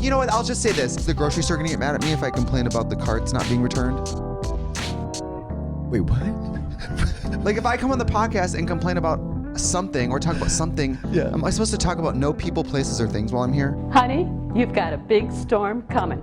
you know what? I'll just say this. Is the grocery store going to get mad at me if I complain about the carts not being returned? Wait, what? Like if I come on the podcast and complain about something or talk about something, Yeah. am I supposed to talk about no people, places, or things while I'm here? Honey, you've got a big storm coming.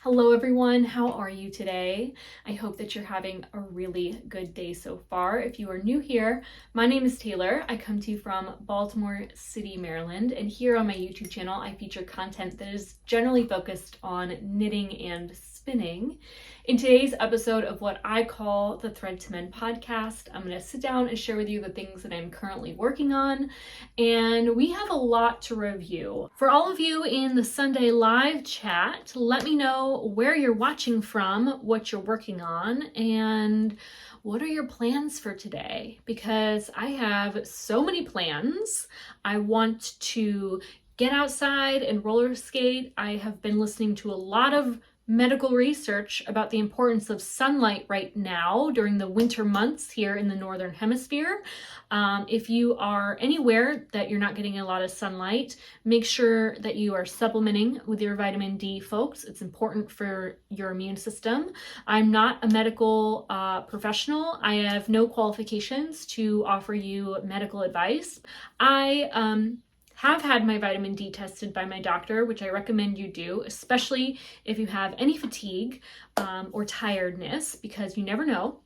Hello everyone, how are you today? I hope that you're having a really good day so far. If you are new here, my name is Taylor. I come to you from Baltimore City, Maryland, and here on my YouTube channel I feature content that is generally focused on knitting and spinning. In today's episode of what I call the Thread to Mend podcast, I'm going to sit down and share with you the things that I'm currently working on, and we have a lot to review. For all of you in the Sunday live chat, let me know where you're watching from, what you're working on, and what are your plans for today? Because I have so many plans. I want to get outside and roller skate. I have been listening to a lot of medical research about the importance of sunlight right now during the winter months here in the Northern Hemisphere. If you are anywhere that you're not getting a lot of sunlight, make sure that you are supplementing with your vitamin D, folks. It's important for your immune system. I'm not a medical professional. I have no qualifications to offer you medical advice. I have had my vitamin D tested by my doctor, which I recommend you do, especially if you have any fatigue or tiredness, because you never know.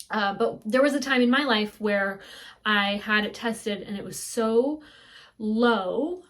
But there was a time in my life where I had it tested and it was so low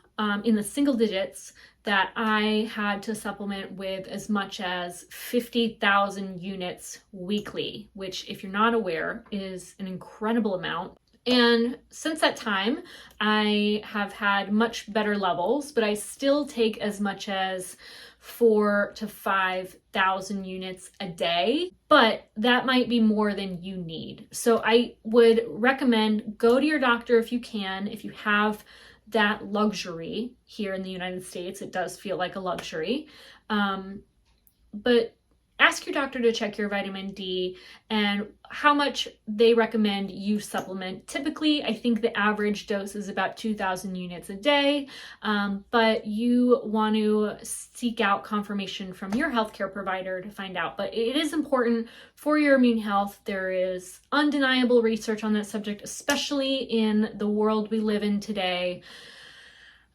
in the single digits that I had to supplement with as much as 50,000 units weekly, which, if you're not aware, is an incredible amount. And since that time, I have had much better levels, but I still take as much as 4,000 to 5,000 units a day, but that might be more than you need. So I would recommend go to your doctor if you can, if you have that luxury here in the United States. It does feel like a luxury, but ask your doctor to check your vitamin D and how much they recommend you supplement. Typically, I think the average dose is about 2,000 units a day, but you want to seek out confirmation from your healthcare provider to find out. But it is important for your immune health. There is undeniable research on that subject, especially in the world we live in today.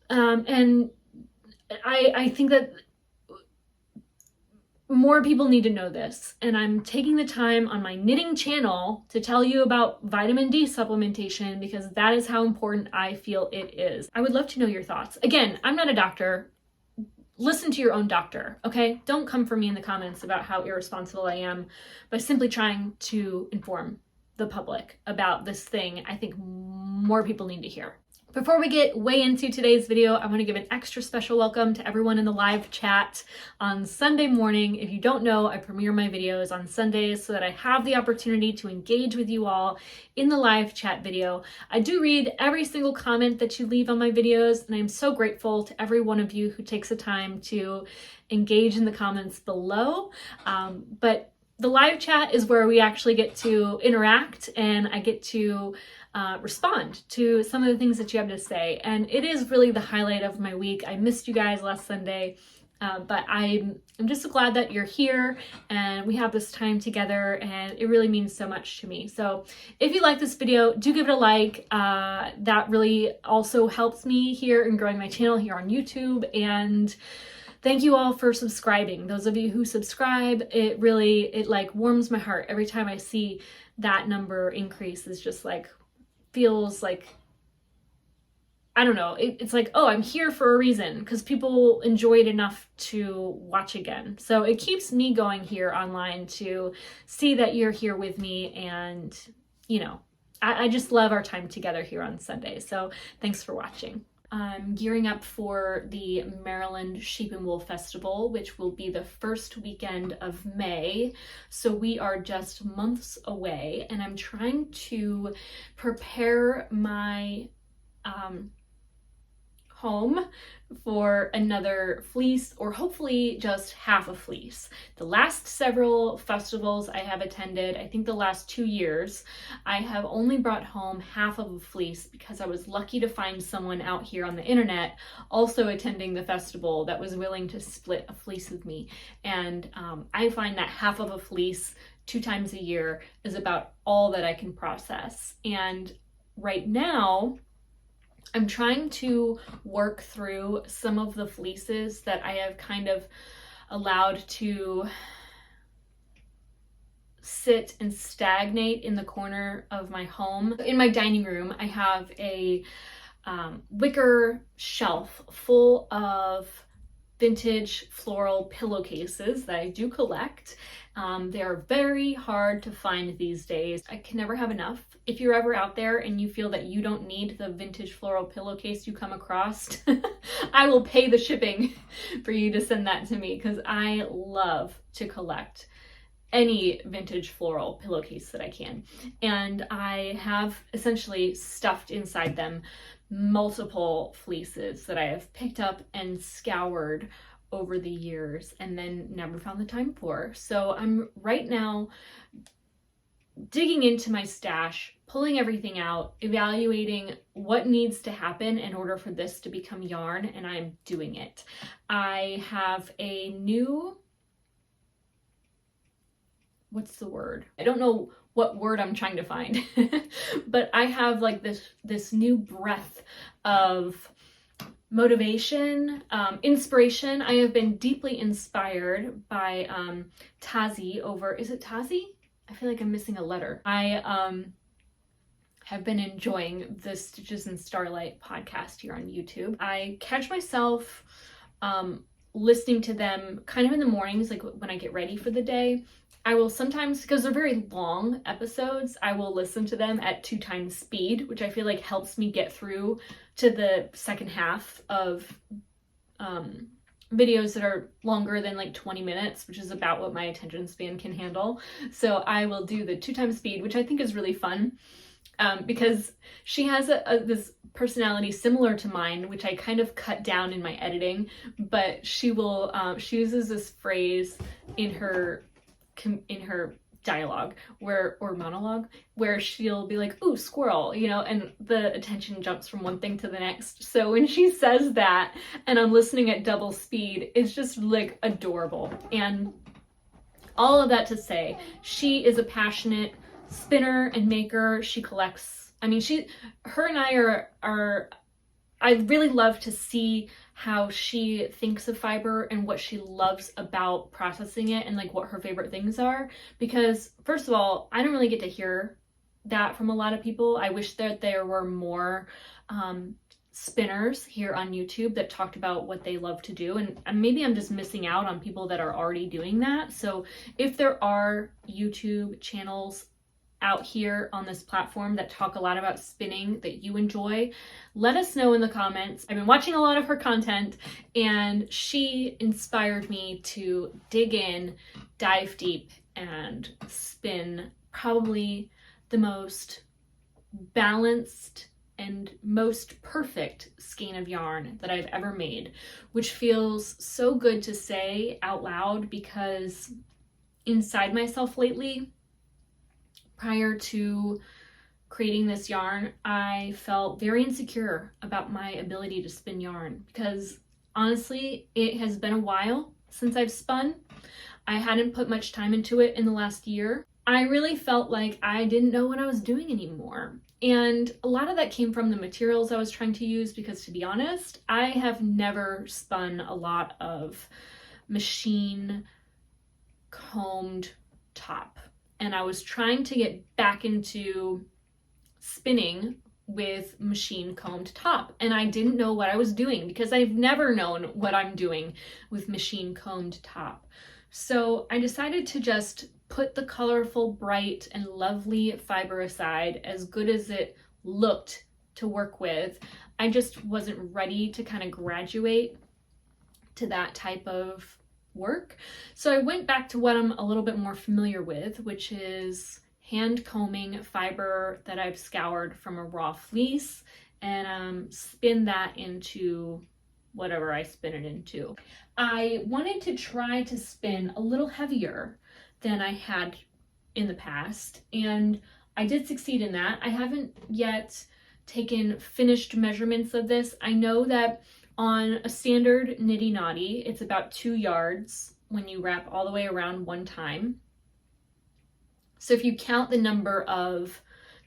And I think that more people need to know this, and I'm taking the time on my knitting channel to tell you about vitamin D supplementation because that is how important I feel it is. I would love to know your thoughts. Again, I'm not a doctor. Listen to your own doctor, okay? Don't come for me in the comments about how irresponsible I am by simply trying to inform the public about this thing I think more people need to hear. Before we get way into today's video, I want to give an extra special welcome to everyone in the live chat on Sunday morning. If you don't know, I premiere my videos on Sundays so that I have the opportunity to engage with you all in the live chat video. I do read every single comment that you leave on my videos, and I'm so grateful to every one of you who takes the time to engage in the comments below. But the live chat is where we actually get to interact, and I get to respond to some of the things that you have to say. And it is really the highlight of my week. I missed you guys last Sunday, but I'm just so glad that you're here and we have this time together, and it really means so much to me. So if you like this video, do give it a like. That really also helps me here in growing my channel here on YouTube. And thank you all for subscribing. Those of you who subscribe, it like warms my heart every time I see that number increase. Is just like, feels like, I don't know, it's like, oh, I'm here for a reason, because people enjoy it enough to watch again. So it keeps me going here online to see that you're here with me, and you know, I just love our time together here on Sunday. So thanks for watching. I'm gearing up for the Maryland Sheep and Wool Festival, which will be the first weekend of May. So we are just months away, and I'm trying to prepare my home for another fleece, or hopefully just half a fleece. The last several festivals I have attended, I think the last 2 years, I have only brought home half of a fleece because I was lucky to find someone out here on the internet also attending the festival that was willing to split a fleece with me. And I find that half of a fleece 2 times a year is about all that I can process. And right now, I'm trying to work through some of the fleeces that I have kind of allowed to sit and stagnate in the corner of my home. In my dining room, I have a wicker shelf full of vintage floral pillowcases that I do collect. They are very hard to find these days. I can never have enough. If you're ever out there and you feel that you don't need the vintage floral pillowcase you come across, I will pay the shipping for you to send that to me, because I love to collect any vintage floral pillowcase that I can. And I have essentially stuffed inside them multiple fleeces that I have picked up and scoured over the years and then never found the time for. So I'm right now digging into my stash, pulling everything out, evaluating what needs to happen in order for this to become yarn, and I'm doing it. I have a new, what's the word? I don't know what word I'm trying to find, but I have like this new breath of motivation, inspiration. I have been deeply inspired by Tazi over, is it Tazi? I feel like I'm missing a letter. I have been enjoying the Stitches in Starlight podcast here on YouTube. I catch myself listening to them kind of in the mornings, like when I get ready for the day. I will sometimes, because they're very long episodes, I will listen to them at 2 times speed, which I feel like helps me get through to the second half of videos that are longer than like 20 minutes, which is about what my attention span can handle. So I will do the 2 times speed, which I think is really fun, because she has this personality similar to mine, which I kind of cut down in my editing, but she uses this phrase in her dialogue or monologue where she'll be like, "Ooh, squirrel," and the attention jumps from one thing to the next. So when she says that and I'm listening at double speed, it's just like adorable. And all of that to say, she is a passionate spinner and maker. She collects, her and I are I really love to see how she thinks of fiber and what she loves about processing it and like what her favorite things are. Because first of all, I don't really get to hear that from a lot of people. I wish that there were more spinners here on YouTube that talked about what they love to do, and maybe I'm just missing out on people that are already doing that. So if there are YouTube channels out here on this platform that talk a lot about spinning that you enjoy, let us know in the comments. I've been watching a lot of her content, and she inspired me to dig in, dive deep, and spin probably the most balanced and most perfect skein of yarn that I've ever made, which feels so good to say out loud, because inside myself lately, prior to creating this yarn, I felt very insecure about my ability to spin yarn, because honestly, it has been a while since I've spun. I hadn't put much time into it in the last year. I really felt like I didn't know what I was doing anymore. And a lot of that came from the materials I was trying to use, because to be honest, I have never spun a lot of machine combed top. And I was trying to get back into spinning with machine combed top, and I didn't know what I was doing, because I've never known what I'm doing with machine combed top. So I decided to just put the colorful, bright, and lovely fiber aside, as good as it looked to work with. I just wasn't ready to kind of graduate to that type of work. So I went back to what I'm a little bit more familiar with, which is hand combing fiber that I've scoured from a raw fleece and spin that into whatever I spin it into. I wanted to try to spin a little heavier than I had in the past, and I did succeed in that. I haven't yet taken finished measurements of this. I know that on a standard niddy noddy, it's about 2 yards when you wrap all the way around one time. So if you count the number of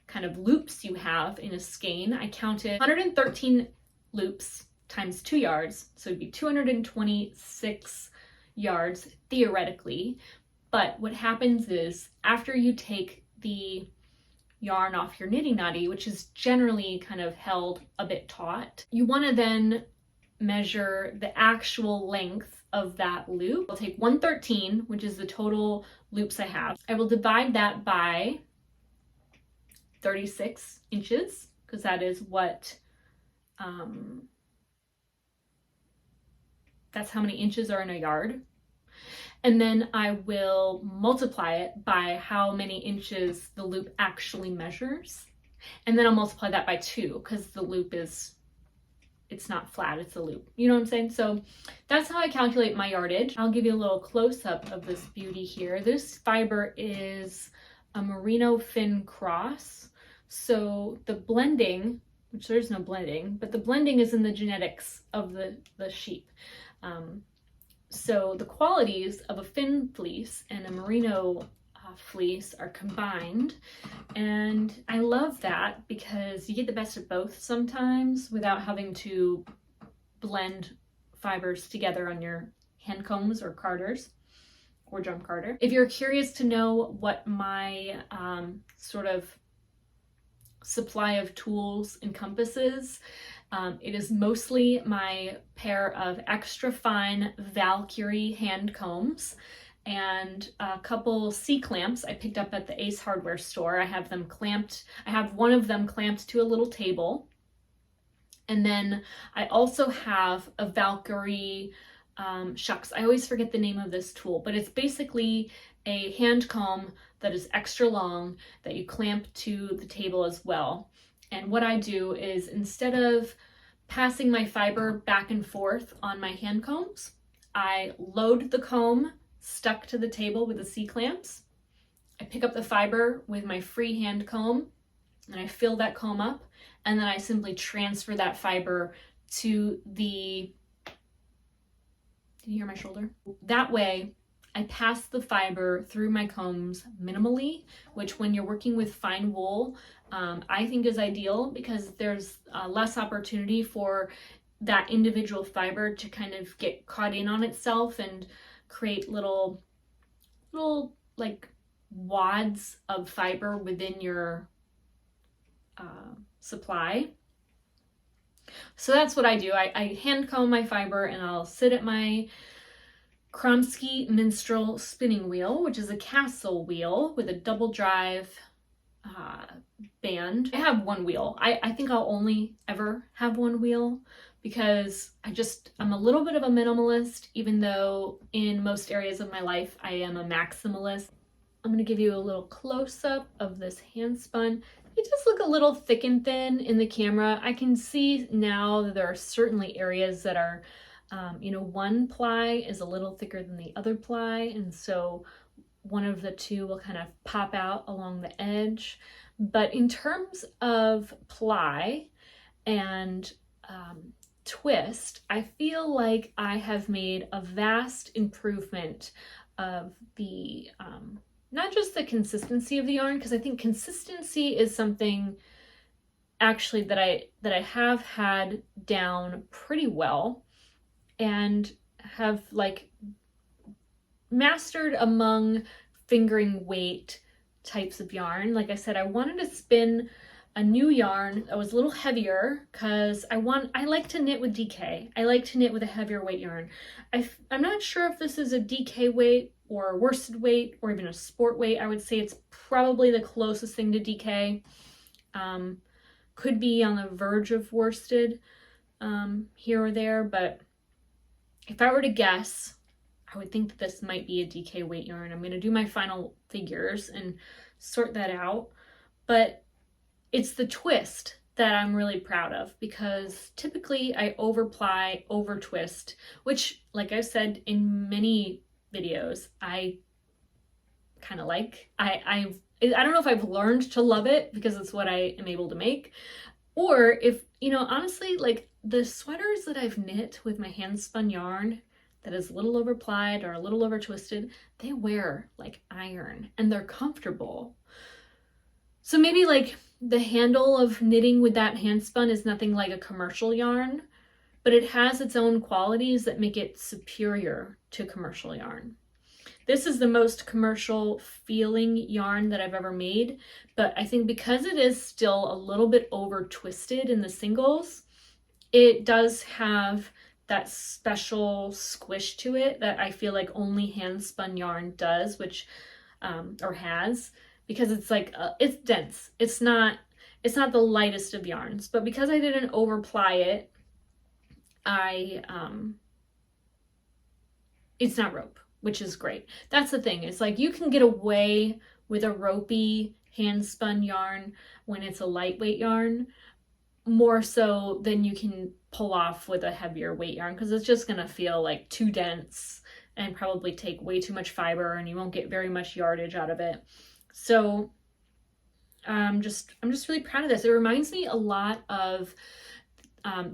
kind of loops you have in a skein, I counted 113 loops times 2 yards, so it'd be 226 yards theoretically. But what happens is after you take the yarn off your niddy noddy, which is generally kind of held a bit taut, you want to then measure the actual length of that loop. I'll take 113, which is the total loops I have. I will divide that by 36 inches, because that is what, that's how many inches are in a yard. And then I will multiply it by how many inches the loop actually measures. And then I'll multiply that by 2, because the loop is, it's not flat, it's a loop. You know what I'm saying? So that's how I calculate my yardage. I'll give you a little close-up of this beauty here. This fiber is a merino fin cross. So the blending, which there's no blending, but the blending is in the genetics of the sheep. So the qualities of a fin fleece and a merino fleece are combined, and I love that because you get the best of both sometimes without having to blend fibers together on your hand combs or carders or drum carder. If you're curious to know what my sort of supply of tools encompasses, it is mostly my pair of extra fine Valkyrie hand combs and a couple C-clamps I picked up at the Ace hardware store. I have them clamped. I have one of them clamped to a little table. And then I also have a Valkyrie, shucks, I always forget the name of this tool, but it's basically a hand comb that is extra long that you clamp to the table as well. And what I do is, instead of passing my fiber back and forth on my hand combs, I load the comb stuck to the table with the C-clamps. I pick up the fiber with my free hand comb and I fill that comb up, and then I simply transfer that fiber to the, did you hear my shoulder? That way I pass the fiber through my combs minimally, which when you're working with fine wool, I think is ideal, because there's less opportunity for that individual fiber to kind of get caught in on itself and create little like wads of fiber within your supply. So that's what I do. I hand comb my fiber and I'll sit at my Kromsky Minstrel spinning wheel, which is a castle wheel with a double drive band. I have one wheel. I think I'll only ever have one wheel because I'm a little bit of a minimalist, even though in most areas of my life I am a maximalist. I'm going to give you a little close-up of this hand spun. It does look a little thick and thin in the camera. I can see now that there are certainly areas that are one ply is a little thicker than the other ply, and so one of the two will kind of pop out along the edge. But in terms of ply and twist, I feel like I have made a vast improvement of the not just the consistency of the yarn, because I think consistency is something actually that I have had down pretty well and have like mastered among fingering weight types of yarn. Like I said, I wanted to spin a new yarn that was a little heavier because I like to knit with DK. I like to knit with a heavier weight yarn. I'm not sure if this is a DK weight or a worsted weight or even a sport weight. I would say it's probably the closest thing to DK. Could be on the verge of worsted here or there, but if I were to guess, I would think that this might be a DK weight yarn. I'm going to do my final figures and sort that out, but it's the twist that I'm really proud of, because typically I overply, over twist, which, like I said in many videos, I kind of like. I don't know if I've learned to love it because it's what I am able to make, or if, you know, honestly, like the sweaters that I've knit with my hand spun yarn that is a little over plied or a little over twisted, they wear like iron and they're comfortable. So maybe like the handle of knitting with that hand spun is nothing like a commercial yarn, but it has its own qualities that make it superior to commercial yarn. This is the most commercial feeling yarn that I've ever made, but I think because it is still a little bit over twisted in the singles, it does have that special squish to it that I feel like only hand spun yarn does, which or has, because it's like it's dense. It's not the lightest of yarns, but because I didn't overply it, it's not rope, which is great. That's the thing. It's like you can get away with a ropey hand spun yarn when it's a lightweight yarn, more so than you can pull off with a heavier weight yarn, because it's just gonna feel like too dense and probably take way too much fiber, and you won't get very much yardage out of it. So I'm just really proud of this. It reminds me a lot of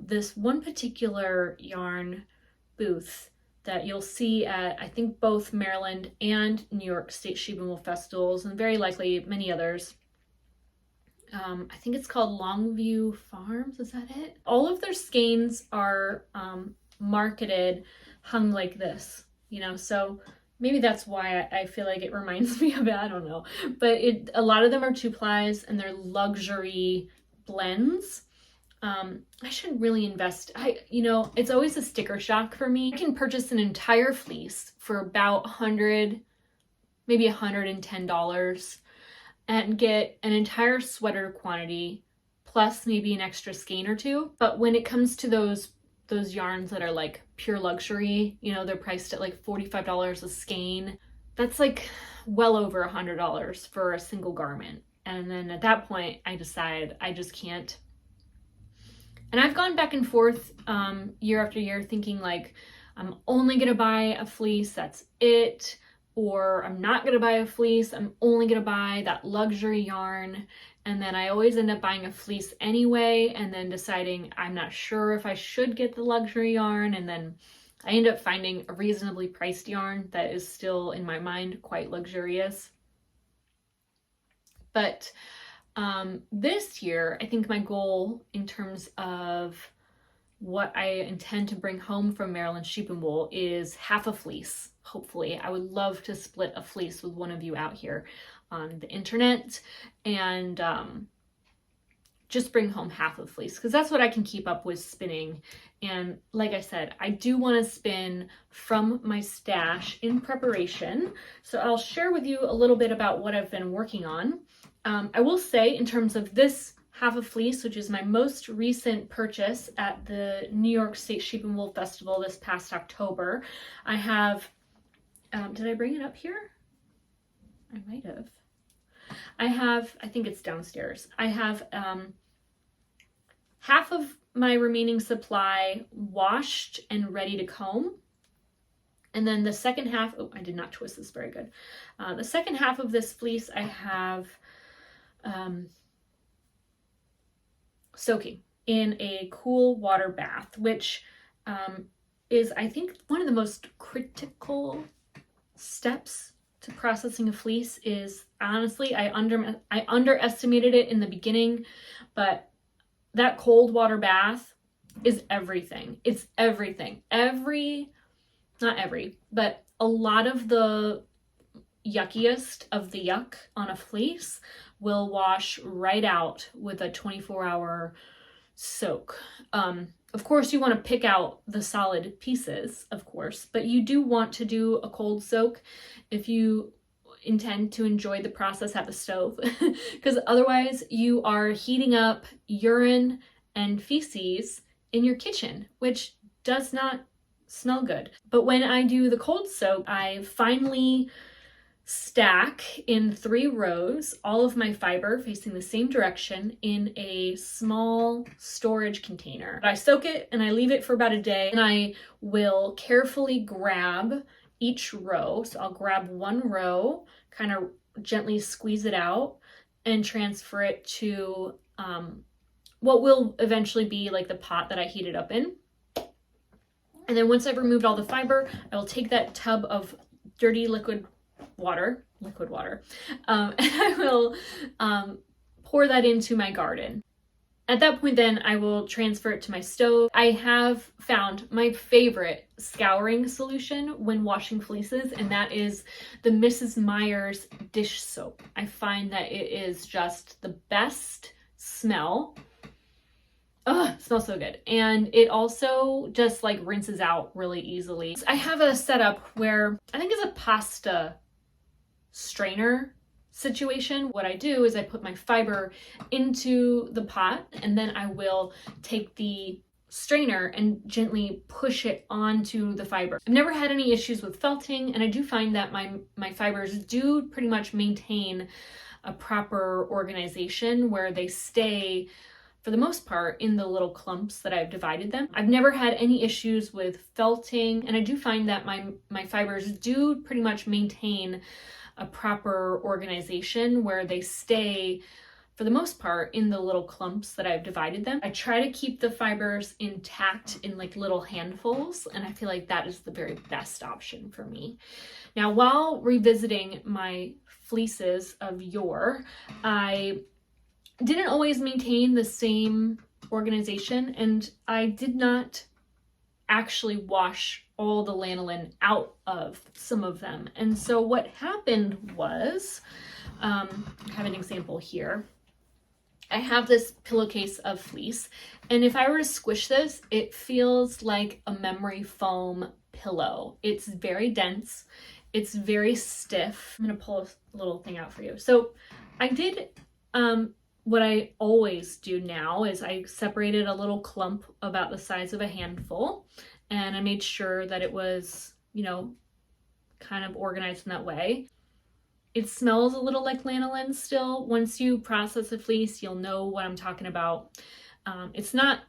this one particular yarn booth that you'll see at, I think, both Maryland and New York State Sheep and Wool festivals, and very likely many others. I think it's called Longview Farms, is that it? All of their skeins are marketed hung like this, you know, so maybe that's why I feel like it reminds me of it, I don't know. But a lot of them are 2-plies and they're luxury blends. I should really invest. You know, it's always a sticker shock for me. I can purchase an entire fleece for about $100, maybe $110, and get an entire sweater quantity plus maybe an extra skein or two. But when it comes to those yarns that are like pure luxury, you know, they're priced at like $45 a skein. That's like well over $100 for a single garment. And then at that point, I decide I just can't. And I've gone back and forth year after year thinking like, I'm only gonna buy a fleece, that's it. Or I'm not gonna buy a fleece, I'm only gonna buy that luxury yarn. And then I always end up buying a fleece anyway, and then deciding I'm not sure if I should get the luxury yarn. And then I end up finding a reasonably priced yarn that is still, in my mind, quite luxurious. But this year, I think my goal in terms of what I intend to bring home from Maryland Sheep and Wool is half a fleece. Hopefully, I would love to split a fleece with one of you out here on the internet, and just bring home half of fleece, because that's what I can keep up with spinning. And like I said, I do want to spin from my stash in preparation. So I'll share with you a little bit about what I've been working on. I will say, in terms of this half a fleece, which is my most recent purchase at the New York State Sheep and Wool Festival this past October, I have, did I bring it up here? I might have. I think it's downstairs. I have half of my remaining supply washed and ready to comb. And then the second half, oh, I did not twist this very good. The second half of this fleece I have soaking in a cool water bath, which is, I think, one of the most critical steps to processing a fleece. Is honestly, I underestimated it in the beginning, but that cold water bath is everything. It's everything. Not every, but a lot of the yuckiest of the yuck on a fleece will wash right out with a 24-hour soak. Of course, you want to pick out the solid pieces, of course, but you do want to do a cold soak if you intend to enjoy the process at the stove, because otherwise you are heating up urine and feces in your kitchen, which does not smell good. But when I do the cold soak, I finally stack in 3 rows all of my fiber facing the same direction in a small storage container. I soak it and I leave it for about a day, and I will carefully grab each row. So I'll grab one row, kind of gently squeeze it out, and transfer it to what will eventually be like the pot that I heated up in. And then once I've removed all the fiber, I will take that tub of dirty liquid water, and I will pour that into my garden. At that point then, I will transfer it to my stove. I have found my favorite scouring solution when washing fleeces, and that is the Mrs. Meyer's dish soap. I find that it is just the best smell. Oh, it smells so good. And it also just like rinses out really easily. I have a setup where I think it's a pasta strainer situation. What I do is I put my fiber into the pot, and then I will take the strainer and gently push it onto the fiber. I've never had any issues with felting, and I do find that my fibers do pretty much maintain a proper organization where they stay for the most part in the little clumps that I've divided them. I've never had any issues with felting, and I do find that my fibers do pretty much maintain a proper organization where they stay for the most part in the little clumps that I've divided them. I try to keep the fibers intact in like little handfuls, and I feel like that is the very best option for me. Now, while revisiting my fleeces of yore, I didn't always maintain the same organization, and I did not actually wash all the lanolin out of some of them. And so what happened was, I have an example here. I have this pillowcase of fleece, and if I were to squish this, it feels like a memory foam pillow. It's very dense. It's very stiff. I'm gonna pull a little thing out for you. So I did, what I always do now is I separated a little clump about the size of a handful, and I made sure that it was, kind of organized in that way. It smells a little like lanolin still. Once you process a fleece, you'll know what I'm talking about. It's not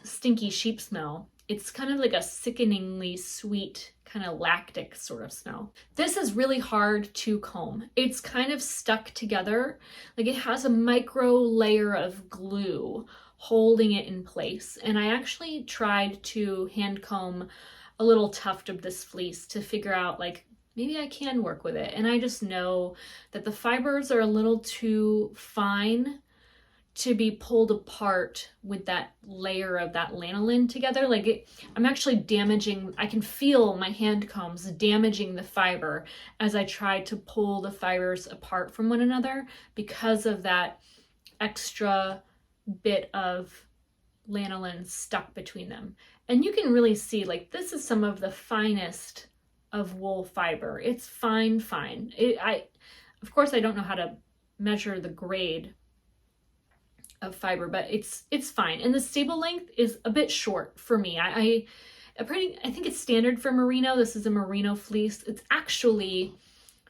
stinky sheep smell. It's kind of like a sickeningly sweet, kind of lactic sort of smell. This is really hard to comb. It's kind of stuck together. Like it has a micro layer of glue holding it in place. And I actually tried to hand comb a little tuft of this fleece to figure out like, maybe I can work with it. And I just know that the fibers are a little too fine to be pulled apart with that layer of that lanolin together. Like I'm actually damaging, I can feel my hand combs damaging the fiber as I try to pull the fibers apart from one another because of that extra bit of lanolin stuck between them. And you can really see like this is some of the finest of wool fiber. It's fine. Of course, I don't know how to measure the grade of fiber, but it's fine. And the stable length is a bit short for me. I think it's standard for merino. This is a merino fleece. It's actually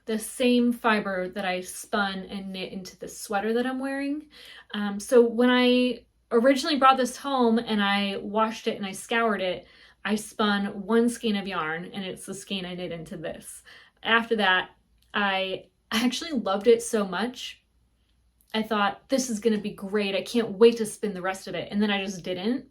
the same fiber that I spun and knit into the sweater that I'm wearing. So when I originally brought this home and I washed it and I scoured it, I spun one skein of yarn, and it's the skein I knit into this. After that, I actually loved it so much. I thought, this is going to be great. I can't wait to spin the rest of it. And then I just didn't.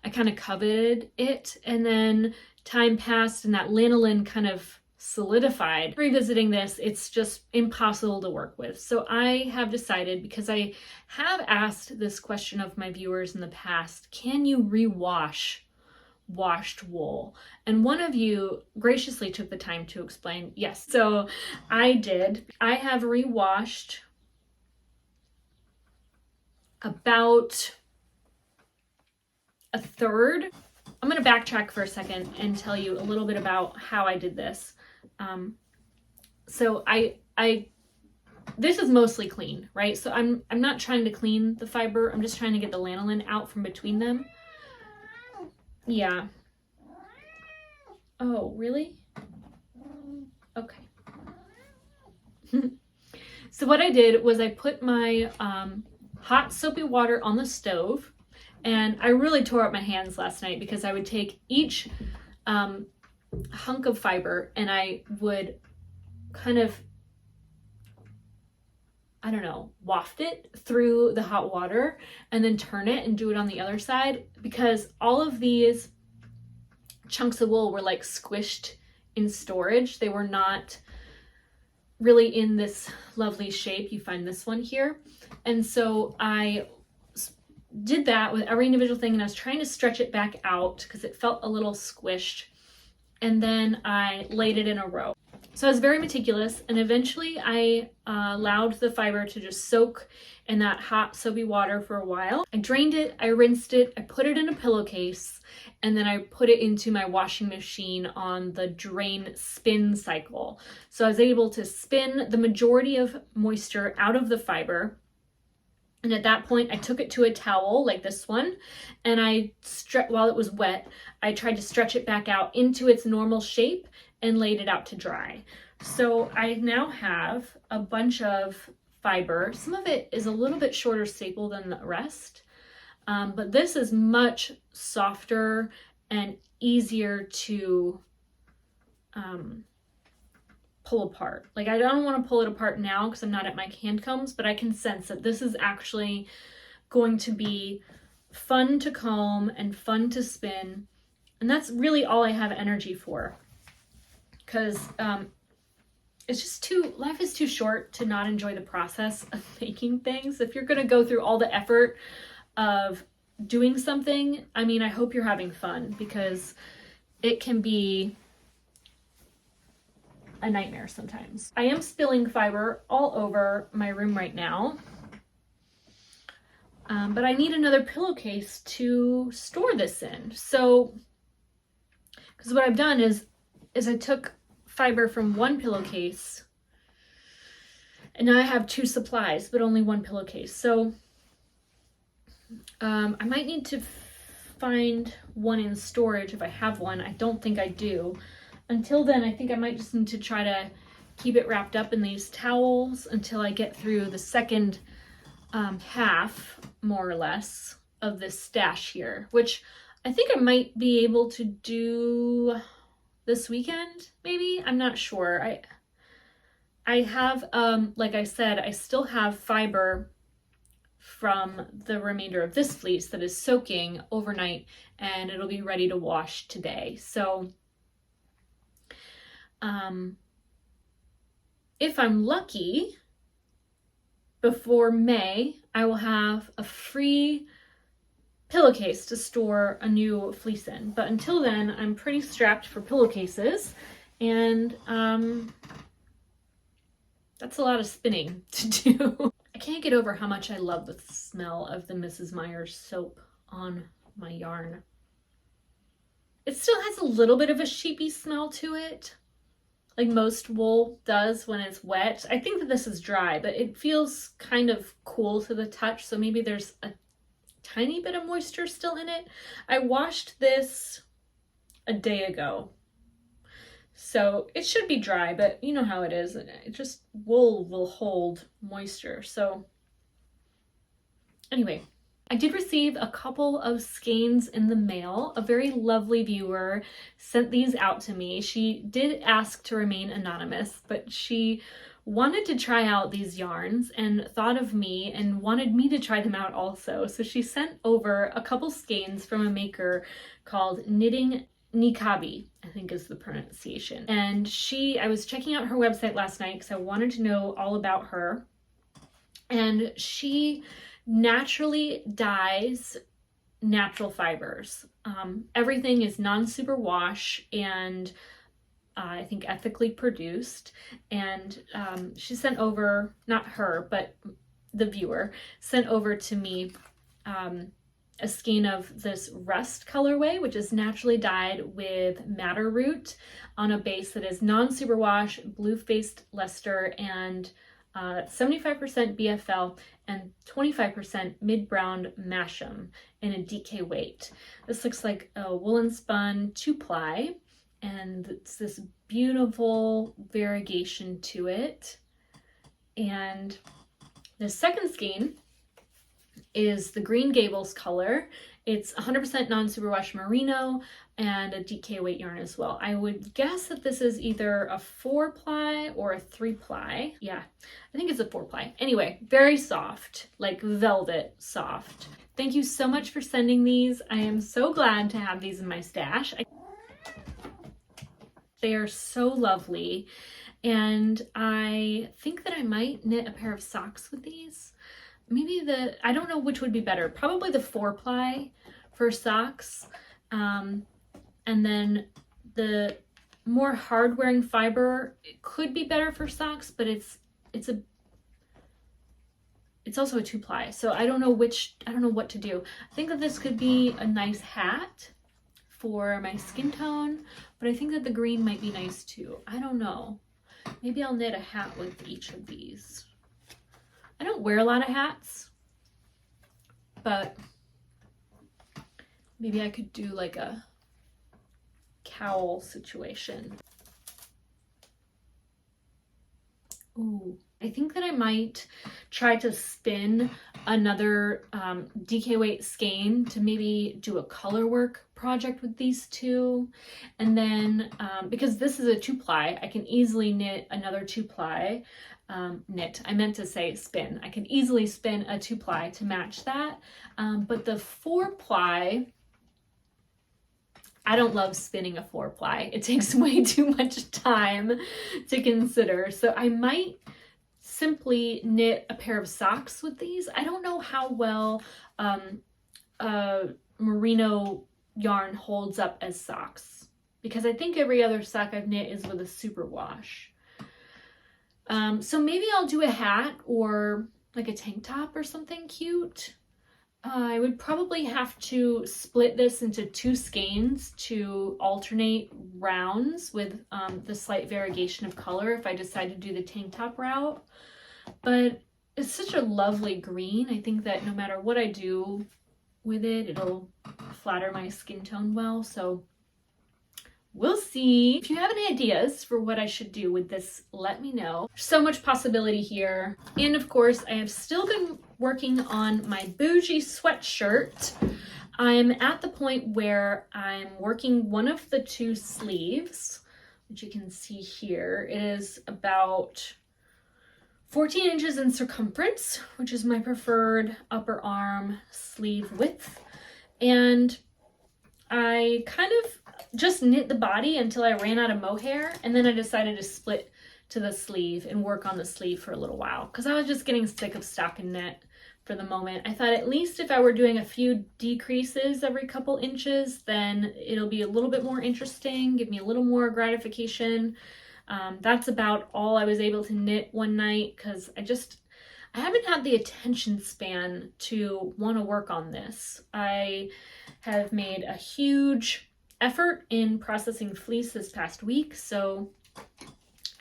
I kind of coveted it. And then time passed and that lanolin kind of solidified. Revisiting this, it's just impossible to work with. So I have decided, because I have asked this question of my viewers in the past, can you rewash washed wool? And one of you graciously took the time to explain yes. So I did. I have rewashed about a third. I'm going to backtrack for a second and tell you a little bit about how I did this. So this is mostly clean, right? So I'm not trying to clean the fiber. I'm just trying to get the lanolin out from between them. Yeah. Oh, really? Okay. So what I did was I put my hot soapy water on the stove, and I really tore up my hands last night because I would take each hunk of fiber and I would kind of, I don't know, waft it through the hot water and then turn it and do it on the other side, because all of these chunks of wool were like squished in storage. They were not really in this lovely shape. You find this one here. And so I did that with every individual thing, and I was trying to stretch it back out because it felt a little squished. And then I laid it in a row. So I was very meticulous, and eventually I allowed the fiber to just soak in that hot soapy water for a while. I drained it, I rinsed it, I put it in a pillowcase, and then I put it into my washing machine on the drain spin cycle. So I was able to spin the majority of moisture out of the fiber. And at that point, I took it to a towel like this one, and while it was wet, I tried to stretch it back out into its normal shape and laid it out to dry. So I now have a bunch of fiber. Some of it is a little bit shorter staple than the rest, but this is much softer and easier to pull apart. Like, I don't want to pull it apart now because I'm not at my hand combs, but I can sense that this is actually going to be fun to comb and fun to spin. And that's really all I have energy for, because it's just life is too short to not enjoy the process of making things. If you're going to go through all the effort of doing something, I mean, I hope you're having fun, because it can be a nightmare sometimes. I am spilling fiber all over my room right now, but I need another pillowcase to store this in. So, because what I've done is I took fiber from one pillowcase, and now I have two supplies, but only one pillowcase. So I might need to find one in storage if I have one. I don't think I do. Until then, I think I might just need to try to keep it wrapped up in these towels until I get through the second half, more or less, of this stash here, which I think I might be able to do this weekend, maybe. I'm not sure. I have, like I said, I still have fiber from the remainder of this fleece that is soaking overnight, and it'll be ready to wash today. So if I'm lucky, before May, I will have a free pillowcase to store a new fleece in. But until then, I'm pretty strapped for pillowcases, and that's a lot of spinning to do. I can't get over how much I love the smell of the Mrs. Meyer's soap on my yarn. It still has a little bit of a sheepy smell to it, like most wool does when it's wet. I think that this is dry, but it feels kind of cool to the touch, so maybe there's a tiny bit of moisture still in it. I washed this a day ago, so it should be dry, but you know how it is. It just, wool will hold moisture. So anyway, I did receive a couple of skeins in the mail. A very lovely viewer sent these out to me. She did ask to remain anonymous, but she wanted to try out these yarns and thought of me and wanted me to try them out also. So she sent over a couple skeins from a maker called Knitting Nikabi, I think is the pronunciation. And I was checking out her website last night because I wanted to know all about her. And she naturally dyes natural fibers. Everything is non-superwash and I think ethically produced. And she sent over, not her, but the viewer, sent over to me a skein of this rust colorway, which is naturally dyed with madder root on a base that is non-superwash, blue-faced Leicester, and 75% BFL and 25% mid-brown Masham in a DK weight. This looks like a woolen spun 2-ply, and it's this beautiful variegation to it. And the second skein is the Green Gables color. It's 100% non-superwash merino and a DK weight yarn as well. I would guess that this is either a 4-ply or a 3-ply. Yeah, I think it's a 4-ply. Anyway, very soft, like velvet soft. Thank you so much for sending these. I am so glad to have these in my stash. They are so lovely. And I think that I might knit a pair of socks with these. Maybe I don't know which would be better. Probably the 4-ply for socks. And then the more hard-wearing fiber could be better for socks, but it's also a 2-ply. So I don't know what to do. I think that this could be a nice hat for my skin tone, but I think that the green might be nice too. I don't know. Maybe I'll knit a hat with each of these. I don't wear a lot of hats, but maybe I could do like a cowl situation. Ooh, I think that I might try to spin another DK weight skein to maybe do a color work project with these two. And then because this is a 2-ply, I can easily knit another 2-ply. I meant to say spin. I can easily spin a 2-ply to match that. But the 4-ply, I don't love spinning a 4-ply. It takes way too much time to consider. So I might simply knit a pair of socks with these. I don't know how well merino yarn holds up as socks, because I think every other sock I've knit is with a superwash. So maybe I'll do a hat or like a tank top or something cute. I would probably have to split this into 2 skeins to alternate rounds with the slight variegation of color if I decide to do the tank top route. But it's such a lovely green. I think that no matter what I do with it, it'll flatter my skin tone well. So we'll see. If you have any ideas for what I should do with this, let me know. So much possibility here. And of course, I have still been working on my bougie sweatshirt. I'm at the point where I'm working one of the 2 sleeves, which you can see here. It is about 14 inches in circumference, which is my preferred upper arm sleeve width. And I kind of just knit the body until I ran out of mohair, and then I decided to split to the sleeve and work on the sleeve for a little while because I was just getting sick of stockinette for the moment. I thought at least if I were doing a few decreases every couple inches, then it'll be a little bit more interesting, give me a little more gratification. That's about all I was able to knit one night because I haven't had the attention span to want to work on this. I have made a huge effort in processing fleece this past week, so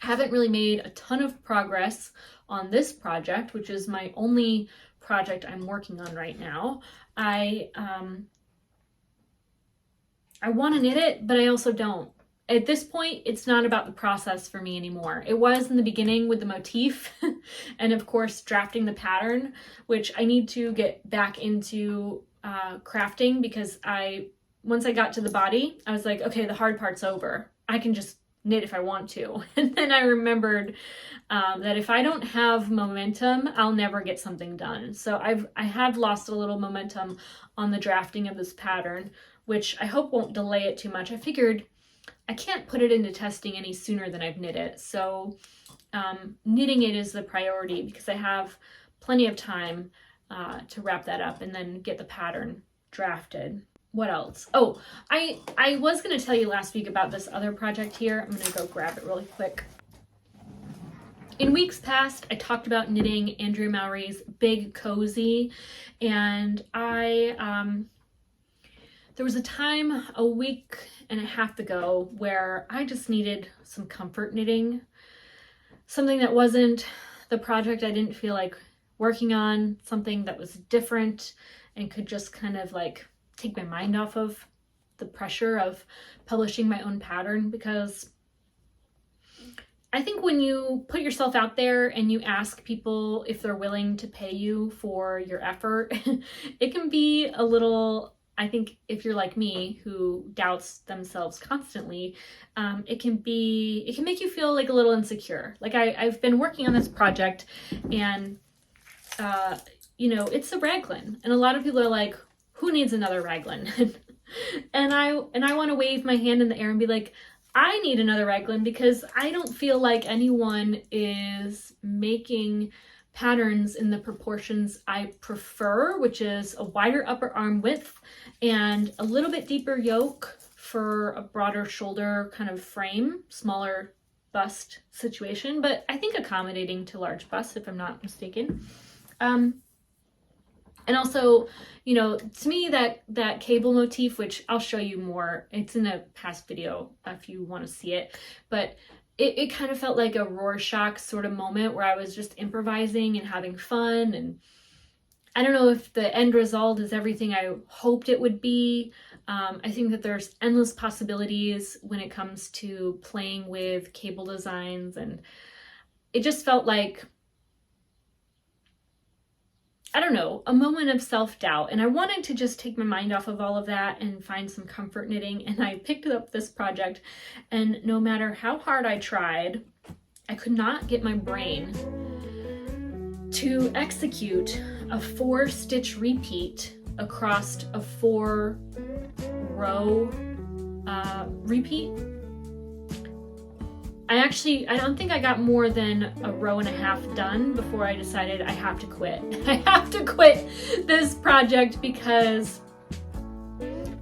I haven't really made a ton of progress on this project, which is my only project I'm working on right now. I want to knit it, but I also don't. At this point, it's not about the process for me anymore. It was in the beginning with the motif and of course drafting the pattern, which I need to get back into crafting because once I got to the body, I was like, okay, the hard part's over. I can just knit if I want to. And then I remembered that if I don't have momentum, I'll never get something done. So I have lost a little momentum on the drafting of this pattern, which I hope won't delay it too much. I figured I can't put it into testing any sooner than I've knit it. So knitting it is the priority because I have plenty of time to wrap that up and then get the pattern drafted. What else? Oh, I was going to tell you last week about this other project here. I'm going to go grab it really quick. In weeks past, I talked about knitting Andrea Mowry's Big Cozy, and there was a time a week and a half ago where I just needed some comfort knitting, something that wasn't the project I didn't feel like working on, something that was different and could just kind of like take my mind off of the pressure of publishing my own pattern, because I think when you put yourself out there and you ask people if they're willing to pay you for your effort, it can be a little, I think if you're like me who doubts themselves constantly, it can make you feel like a little insecure. Like I've been working on this project and, it's a raglan, and a lot of people are like, who needs another raglan? and I want to wave my hand in the air and be like, I need another raglan because I don't feel like anyone is making patterns in the proportions I prefer, which is a wider upper arm width and a little bit deeper yoke for a broader shoulder kind of frame, smaller bust situation, but I think accommodating to large busts if I'm not mistaken. And also, to me, that cable motif, which I'll show you more, it's in a past video if you want to see it, but it kind of felt like a Rorschach sort of moment where I was just improvising and having fun. And I don't know if the end result is everything I hoped it would be. I think that there's endless possibilities when it comes to playing with cable designs, and it just felt like, I don't know, a moment of self-doubt, and I wanted to just take my mind off of all of that and find some comfort knitting, and I picked up this project, and no matter how hard I tried, I could not get my brain to execute a 4-stitch repeat across a 4-row repeat. I don't think I got more than a row and a half done before I decided I have to quit. I have to quit this project because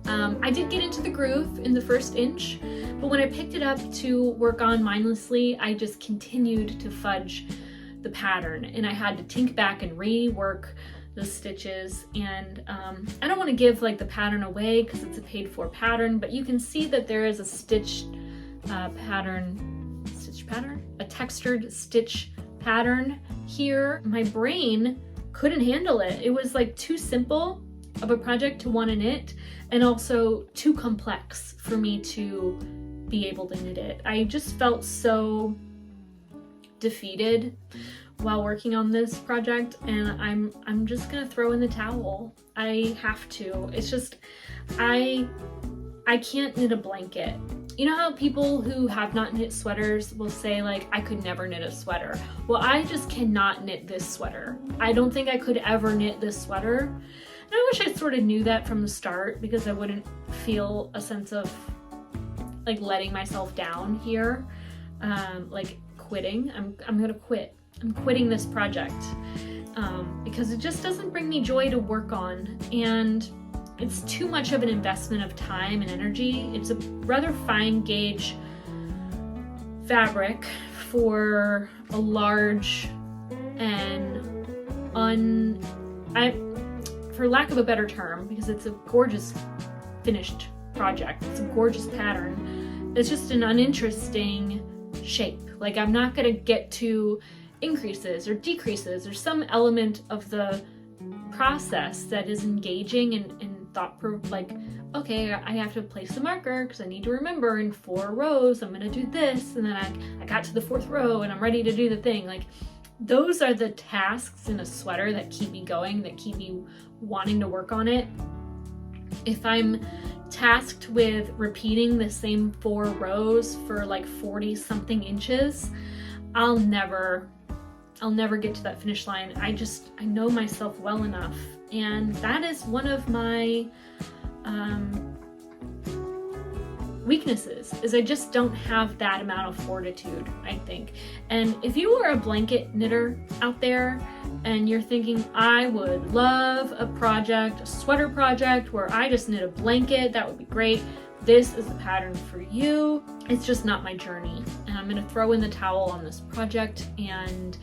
I did get into the groove in the first inch, but when I picked it up to work on mindlessly, I just continued to fudge the pattern, and I had to tink back and rework the stitches. And I don't want to give like the pattern away because it's a paid for pattern, but you can see that there is a a textured stitch pattern here. My brain couldn't handle it. It was like too simple of a project to want to knit, and also too complex for me to be able to knit it. I just felt so defeated while working on this project, and I'm just gonna throw in the towel. I have to. It's just I can't knit a blanket. You know how people who have not knit sweaters will say like, I could never knit a sweater. Well, I just cannot knit this sweater. I don't think I could ever knit this sweater. And I wish I sort of knew that from the start, because I wouldn't feel a sense of like letting myself down here, like quitting. I'm gonna quit. I'm quitting this project because it just doesn't bring me joy to work on, and it's too much of an investment of time and energy. It's a rather fine gauge fabric for a large and for lack of a better term, because it's a gorgeous finished project. It's a gorgeous pattern. It's just an uninteresting shape. Like, I'm not gonna get to increases or decreases or some element of the process that is engaging and like, okay, I have to place the marker because I need to remember in 4 rows I'm gonna do this, and then I got to the 4th row and I'm ready to do the thing. Like, those are the tasks in a sweater that keep me going, that keep me wanting to work on it. If I'm tasked with repeating the same 4 rows for like 40 something inches, I'll never get to that finish line. I know myself well enough, and that is one of my weaknesses, is I just don't have that amount of fortitude, I think. And if you are a blanket knitter out there and you're thinking, I would love a project, a sweater project where I just knit a blanket, that would be great, this is the pattern for you. It's just not my journey, and I'm gonna throw in the towel on this project and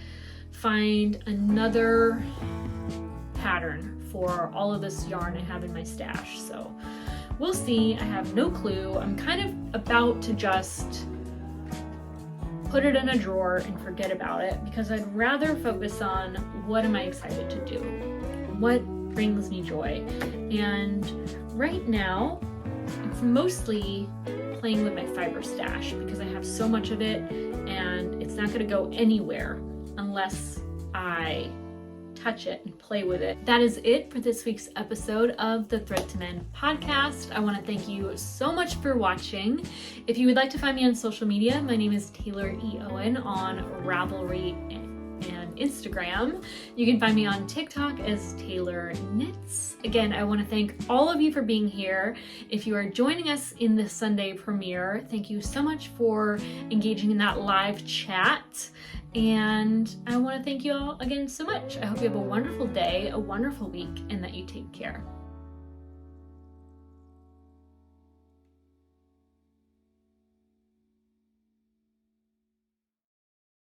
find another pattern for all of this yarn I have in my stash. So we'll see. I have no clue. I'm kind of about to just put it in a drawer and forget about it, because I'd rather focus on what am I excited to do, what brings me joy. And right now it's mostly playing with my fiber stash because I have so much of it, and It's not gonna go anywhere unless I touch it and play with it. That is it for this week's episode of the Thread to Mend podcast. I want to thank you so much for watching. If you would like to find me on social media, my name is Taylor E. Owen on Ravelry and Instagram. You can find me on TikTok as Taylor Knits. Again, I want to thank all of you for being here. If you are joining us in the Sunday premiere, thank you so much for engaging in that live chat. And I want to thank you all again so much. I hope you have a wonderful day, a wonderful week, and that you take care.